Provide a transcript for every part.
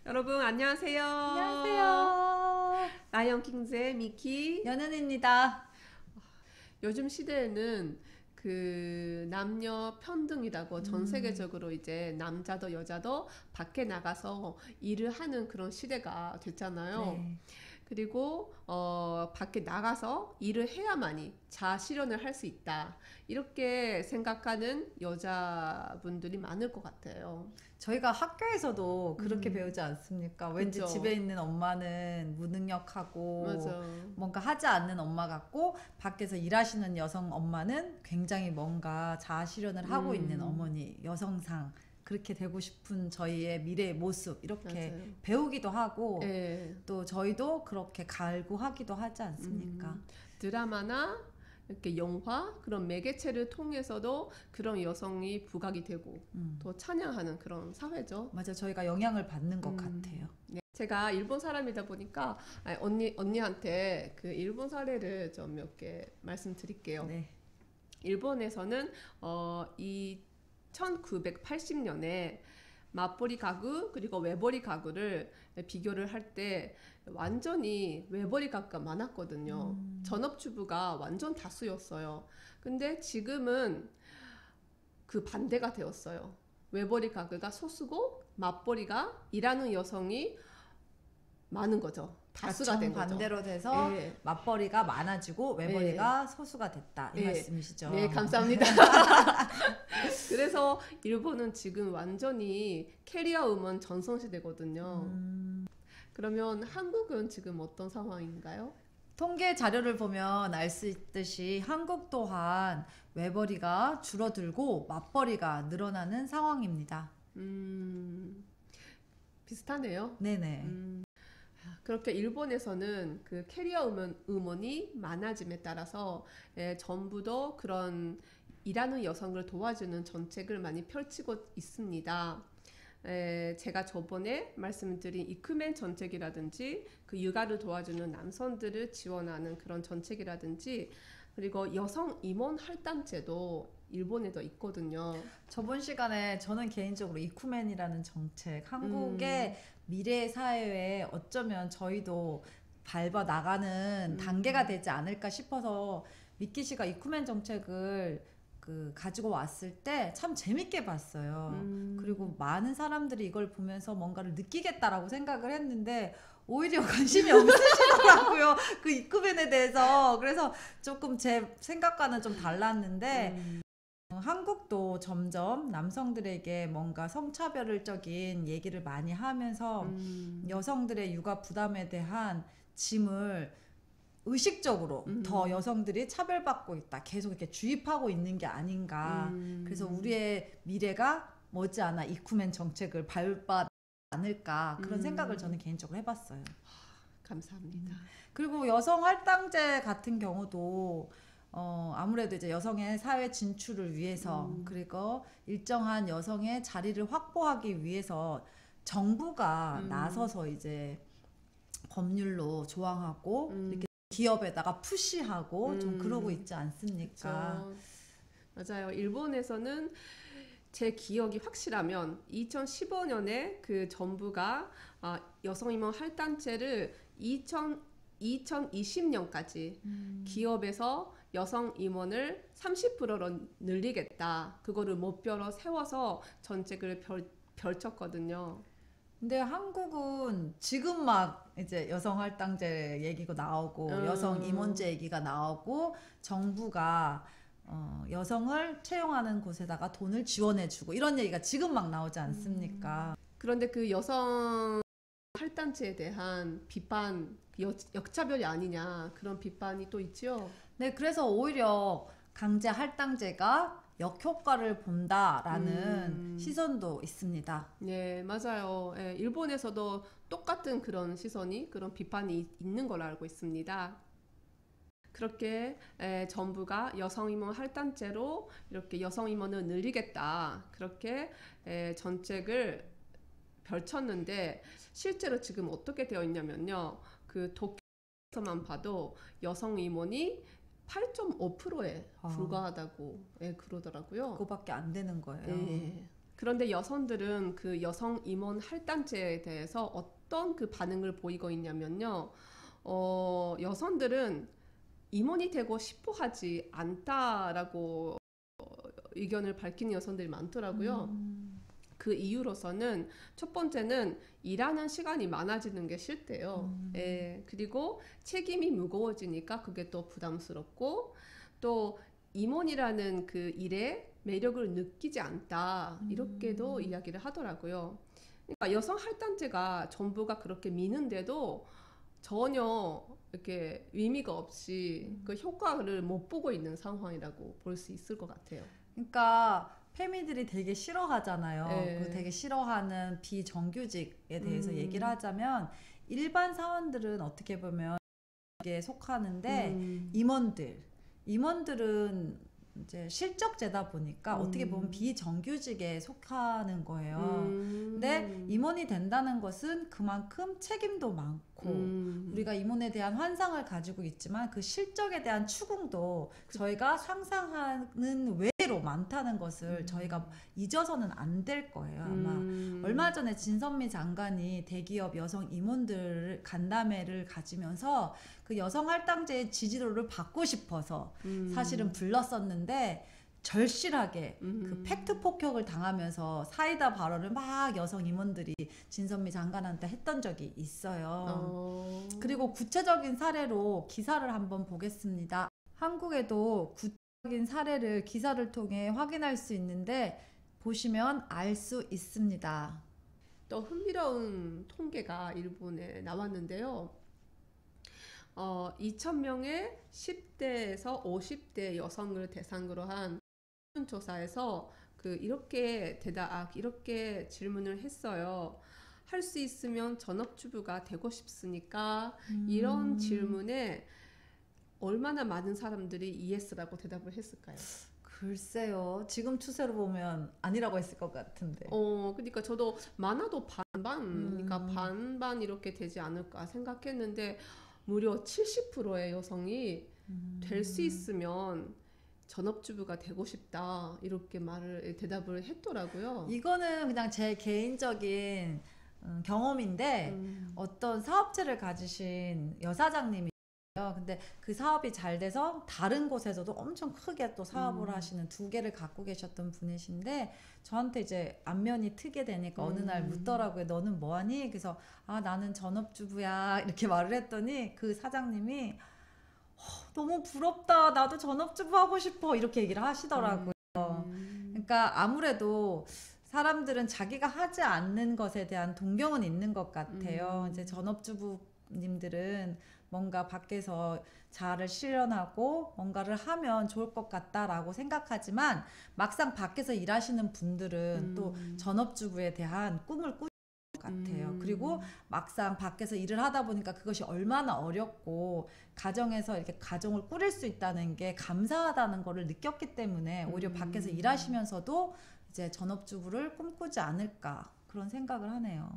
여러분 안녕하세요. 안녕하세요. 라이언킹즈의 미키. 연은입니다. 요즘 시대에는 그 남녀 편등이라고 전 세계적으로 이제 남자도 여자도 밖에 나가서 일을 하는 그런 시대가 됐잖아요. 네. 그리고 밖에 나가서 일을 해야만이 자아 실현을 할 수 있다. 이렇게 생각하는 여자분들이 많을 것 같아요. 저희가 학교에서도 그렇게 배우지 않습니까? 왠지 그쵸. 집에 있는 엄마는 무능력하고 맞아. 뭔가 하지 않는 엄마 같고, 밖에서 일하시는 여성 엄마는 굉장히 뭔가 자아 실현을 하고 있는 어머니, 여성상, 그렇게 되고 싶은 저희의 미래의 모습, 이렇게 맞아요. 배우기도 하고, 예. 또 저희도 그렇게 갈구하기도 하지 않습니까? 드라마나 이렇게 영화 그런 매개체를 통해서도 그런 여성이 부각이 되고 또 찬양하는 그런 사회죠. 맞아, 저희가 영향을 받는 것 같아요. 네. 제가 일본 사람이다 보니까 언니한테 그 일본 사례를 좀 몇 개 말씀드릴게요. 네. 일본에서는 이 1980년에 맞벌이 가구 그리고 외벌이 가구를 비교를 할 때 완전히 외벌이 가구가 많았거든요. 전업주부가 완전 다수였어요. 근데 지금은 그 반대가 되었어요. 외벌이 가구가 소수고 맞벌이가 일하는 여성이 많은 거죠. 다수가 된 거죠. 반대로 돼서 예. 맞벌이가 많아지고 외벌이가 소수가 됐다, 이 예. 말씀이시죠? 네, 감사합니다. 그래서 일본은 지금 완전히 캐리어 우먼 전성시대거든요. 그러면 한국은 지금 어떤 상황인가요? 통계 자료를 보면 알 수 있듯이 한국 또한 외벌이가 줄어들고 맞벌이가 늘어나는 상황입니다. 비슷하네요. 네네. 그렇게 일본에서는 그 캐리어 우먼이 많아짐에 따라서 정부도 그런 일하는 여성을 도와주는 정책을 많이 펼치고 있습니다. 제가 저번에 말씀드린 이크맨 정책이라든지 그 육아를 도와주는 남성들을 지원하는 그런 정책이라든지 그리고 여성 임원 할당제도 일본에도 있거든요. 저번 시간에 저는 개인적으로 이쿠맨이라는 정책, 한국의 미래 사회에 어쩌면 저희도 밟아 나가는 단계가 되지 않을까 싶어서, 미키 씨가 이쿠맨 정책을 가지고 왔을 때 참 재밌게 봤어요. 그리고 많은 사람들이 이걸 보면서 뭔가를 느끼겠다라고 생각을 했는데 오히려 관심이 없으시더라고요. 그 이쿠맨에 대해서. 그래서 조금 제 생각과는 좀 달랐는데, 한국도 점점 남성들에게 뭔가 성차별적인 얘기를 많이 하면서 여성들의 육아 부담에 대한 짐을 의식적으로 더 여성들이 차별받고 있다, 계속 이렇게 주입하고 있는 게 아닌가. 그래서 우리의 미래가 머지않아 이쿠맨 정책을 밟아 않을까, 그런 생각을 저는 개인적으로 해봤어요. 감사합니다. 그리고 여성 할당제 같은 경우도 아무래도 이제 여성의 사회 진출을 위해서, 그리고 일정한 여성의 자리를 확보하기 위해서 정부가 나서서 이제 법률로 조항하고 이렇게 기업에다가 푸시하고 좀 그러고 있지 않습니까? 그쵸. 맞아요. 일본에서는 제 기억이 확실하면 2015년에 그 정부가 여성 임원 할당제를 2020년까지 기업에서 여성 임원을 30%로 늘리겠다. 그거를 목표로 세워서 정책을 펼쳤거든요. 근데 한국은 지금 막 이제 여성 할당제 얘기가 나오고 여성 임원제 얘기가 나오고, 정부가 여성을 채용하는 곳에다가 돈을 지원해주고, 이런 얘기가 지금 막 나오지 않습니까? 그런데 그 여성 할당제에 대한 비판, 역차별이 아니냐 그런 비판이 또 있죠. 네, 그래서 오히려 강제 할당제가 역효과를 본다라는 시선도 있습니다. 네, 맞아요. 예, 일본에서도 똑같은 그런 시선이, 그런 비판이 있는 걸로 알고 있습니다. 그렇게 정부가 여성 임원 할당제로 이렇게 여성 임원을 늘리겠다, 그렇게 정책을 펼쳤는데 실제로 지금 어떻게 되어 있냐면요. 그 도쿄에서만 봐도 여성 임원이 8.5%에 불과하다고 그러더라고요. 그거밖에 안 되는 거예요. 예. 그런데 여성들은 그 여성 임원 할당제에 대해서 어떤 그 반응을 보이고 있냐면요. 여성들은 임원이 되고 싶어 하지 않다라고 의견을 밝히는 여성들이 많더라고요. 그 이유로서는 첫 번째는 일하는 시간이 많아지는 게 싫대요. 예, 그리고 책임이 무거워지니까 그게 또 부담스럽고 또 임원이라는 그 일에 매력을 느끼지 않다 이렇게도 이야기를 하더라고요. 그러니까 여성 할당제가 정부가 그렇게 미는데도 전혀 이렇게 의미가 없이 그 효과를 못 보고 있는 상황이라고 볼 수 있을 것 같아요. 그러니까 페미들이 되게 싫어하잖아요. 네. 그 되게 싫어하는 비정규직에 대해서 얘기를 하자면 일반 사원들은 어떻게 보면 이게 속하는데 임원들은 이제 실적제다 보니까 어떻게 보면 비정규직에 속하는 거예요. 근데 임원이 된다는 것은 그만큼 책임도 많고 우리가 임원에 대한 환상을 가지고 있지만 그 실적에 대한 추궁도 저희가 상상하는 외로 많다는 것을 저희가 잊어서는 안 될 거예요. 아마 얼마 전에 진선미 장관이 대기업 여성 임원들 간담회를 가지면서 그 여성 할당제의 지지도를 받고 싶어서 사실은 불렀었는데 절실하게 그 팩트 폭격을 당하면서 사이다 발언을 막 여성 임원들이 진선미 장관한테 했던 적이 있어요. 그리고 구체적인 사례로 기사를 한번 보겠습니다. 한국에도 구체적인 사례를 기사를 통해 확인할 수 있는데 보시면 알 수 있습니다. 또 흥미로운 통계가 일본에 나왔는데요. 2,000명의 10대에서 50대 여성을 대상으로 한 조사에서 이렇게 질문을 했어요. 할 수 있으면 전업주부가 되고 싶습니까? 이런 질문에 얼마나 많은 사람들이 ES라고 대답을 했을까요? 글쎄요. 지금 추세로 보면 아니라고 했을 것 같은데. 그러니까 저도 많아도 반반, 그러니까 반반 이렇게 되지 않을까 생각했는데 무려 70%의 여성이 될 수 있으면 전업주부가 되고 싶다 이렇게 대답을 했더라고요. 이거는 그냥 제 개인적인 경험인데 어떤 사업체를 가지신 여사장님이 근데 그 사업이 잘 돼서 다른 곳에서도 엄청 크게 또 사업을 하시는 두 개를 갖고 계셨던 분이신데 저한테 이제 안면이 트게 되니까 어느 날 묻더라고요. 너는 뭐하니? 그래서 나는 전업주부야 이렇게 말을 했더니 그 사장님이 너무 부럽다. 나도 전업주부 하고 싶어. 이렇게 얘기를 하시더라고요. 그러니까 아무래도 사람들은 자기가 하지 않는 것에 대한 동경은 있는 것 같아요. 이제 전업주부님들은 뭔가 밖에서 자아를 실현하고 뭔가를 하면 좋을 것 같다라고 생각하지만 막상 밖에서 일하시는 분들은 또 전업주부에 대한 꿈을 꾸는 것 같아요. 그리고 막상 밖에서 일을 하다 보니까 그것이 얼마나 어렵고 가정에서 이렇게 가정을 꾸릴 수 있다는 게 감사하다는 거를 느꼈기 때문에 오히려 밖에서 일하시면서도 이제 전업주부를 꿈꾸지 않을까 그런 생각을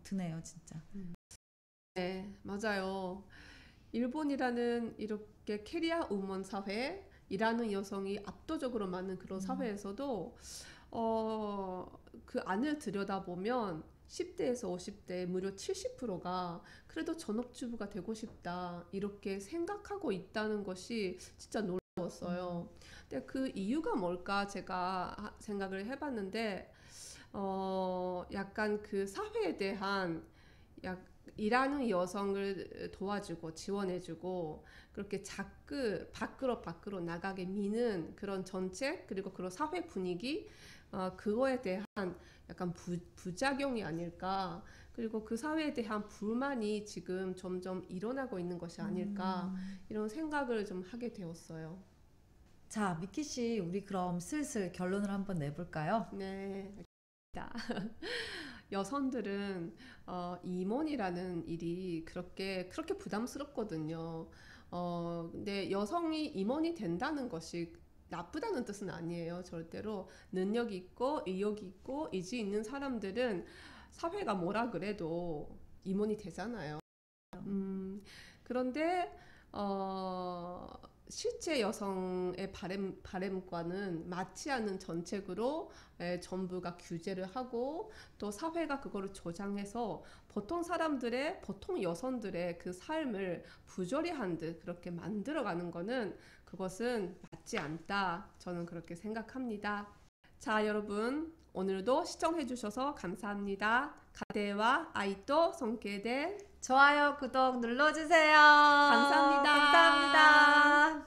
드네요 진짜. 네, 맞아요. 일본이라는 이렇게 캐리어 우먼 사회, 일하는 여성이 압도적으로 많은 그런 사회에서도 그 안을 들여다보면 10대에서 50대 무려 70%가 그래도 전업주부가 되고 싶다 이렇게 생각하고 있다는 것이 진짜 놀라웠어요. 근데 그 이유가 뭘까 제가 생각을 해봤는데 약간 그 사회에 대한 일하는 여성을 도와주고 지원해주고 그렇게 자꾸 밖으로 나가게 미는 그런 정책 그리고 그런 사회 분위기 그거에 대한 약간 부작용이 아닐까 그리고 그 사회에 대한 불만이 지금 점점 일어나고 있는 것이 아닐까 이런 생각을 좀 하게 되었어요. 자, 미키 씨, 우리 그럼 슬슬 결론을 한번 내볼까요? 네, 알겠습니다. 여성들은 임원이라는 일이 그렇게 부담스럽거든요. 근데 여성이 임원이 된다는 것이 나쁘다는 뜻은 아니에요. 절대로 능력이 있고 의욕이 있고 의지 있는 사람들은 사회가 뭐라 그래도 임원이 되잖아요. 그런데 실제 여성의 바램과는 맞지 않는 정책으로 정부가 규제를 하고 또 사회가 그거를 조장해서 보통 여성들의 그 삶을 부조리 한 듯 그렇게 만들어가는 거는 그것은 맞지 않다. 저는 그렇게 생각합니다. 자, 여러분 오늘도 시청해 주셔서 감사합니다. 가데와 아이또 손게데 좋아요, 구독 눌러주세요. 감사합니다. 감사합니다.